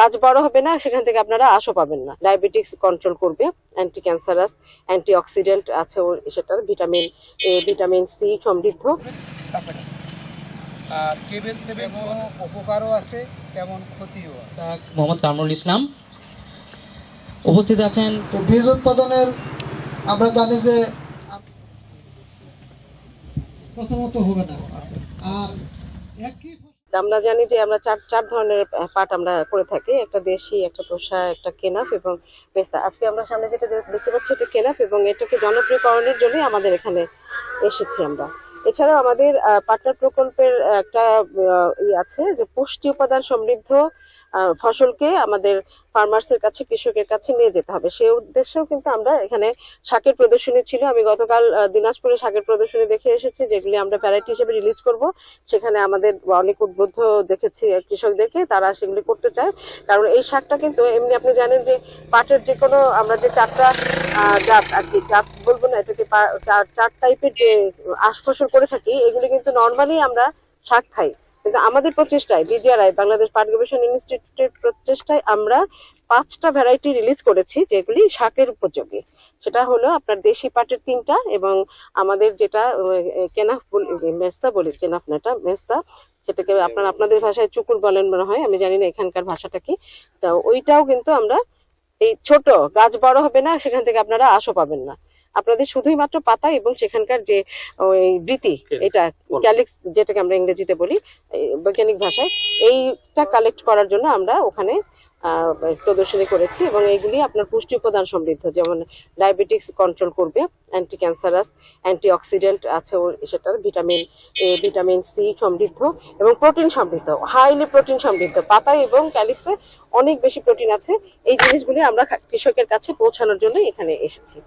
গাছ বড় হবে না, সেখান থেকে আপনারা আশও পাবেন না। ডায়াবেটিক্স কন্ট্রোল করবে, অ্যান্টি ক্যান্সারাস, অ্যান্টি অক্সিডেন্ট আছে সেটার, ভিটামিন এ, ভিটামিন সি সমৃদ্ধ। আর কেবল সেভেন উপকারও আছে, কেমন ক্ষতিও আছে। মোহাম্মদ কামরুল ইসলাম উপস্থিত আছেন। তো বীজ উৎপাদনের আমরা জানি যে প্রথমত হবে না, আর একই আমরা জানি যে আমরা চার ধরনের পাট আমরা করে থাকি, একটা দেশি, একটা তোষা, একটা কেনাফ এবং পেস্তা। আজকে আমরা সামনে যেটা দেখতে পাচ্ছি এটা কেনাফ, এবং এটাকে জনপ্রিয়করণের জন্য আমাদের এখানে এসেছি আমরা। এছাড়াও আমাদের পার্টনার প্রকল্পের একটা আছে যে পুষ্টি উপাদান সমৃদ্ধ ফসলকে আমাদের ফার্মার্সের কাছে, কৃষকের কাছে নিয়ে যেতে হবে। সেই উদ্দেশ্যেও কিন্তু আমরা এখানে শাকের প্রদর্শনী ছিল। আমি গতকাল দিনাজপুরে শাকের প্রদর্শনী দেখে এসেছি, যেগুলি আমরা ভ্যারাইটি হিসেবে রিলিজ করব। সেখানে আমাদের অনেক উদ্বুদ্ধ দেখেছি কৃষকদেরকে, তারা সেগুলি করতে চায়। কারণ এই শাকটা কিন্তু এমনি আপনি জানেন যে পাটের যে কোনো আমরা যে চারটা জাত আর কি, জাত বলবো না, এটাকে চার টাইপের যে আঁশ ফসল করে থাকি, এগুলি কিন্তু নর্মালি আমরা শাক খাই। কিন্তু আমাদের প্রচেষ্টায়, বিজিআরআই বাংলাদেশ পাট গবেষণা ইনস্টিটিউটের প্রচেষ্টায় আমরা 5টা ভ্যারাইটি রিলিজ করেছি যেগুলি শাকের উপযোগী। সেটা হলো আপনার দেশি পাটের 3টা, এবং আমাদের যেটা কেনাফ মেস্তা বলি, কেনাফ না, এটা মেস্তা, সেটাকে আপনাদের ভাষায় চুকুর বলেন মনে হয়, আমি জানি না এখানকার ভাষাটা কি। তো ওইটাও কিন্তু আমরা, এই ছোট গাছ বড় হবে না, সেখান থেকে আপনারা আশও পাবেন না। আপনাদের শুধুই মাত্র পাতা এবং সেখানকার যে বৃতি, এটা ক্যালিক্স যেটাকে আমরা ইংরেজিতে বলি বৈজ্ঞানিক ভাষায়, এইটা কালেক্ট করার জন্য আমরা ওখানে প্রদর্শনী করেছি। এবং এইগুলি আপনার পুষ্টি উপাদান সমৃদ্ধ, যেমন ডায়াবেটিক্স কন্ট্রোল করবে, অ্যান্টি ক্যান্সারাস, অ্যান্টি অক্সিডেন্ট আছে সেটার, ভিটামিন এ, ভিটামিন সি সমৃদ্ধ এবং প্রোটিন সমৃদ্ধ, হাইলি প্রোটিন সমৃদ্ধ। পাতায় এবং ক্যালিক্সে অনেক বেশি প্রোটিন আছে। এই জিনিসগুলি আমরা কৃষকের কাছে পৌঁছানোর জন্য এখানে এসেছি।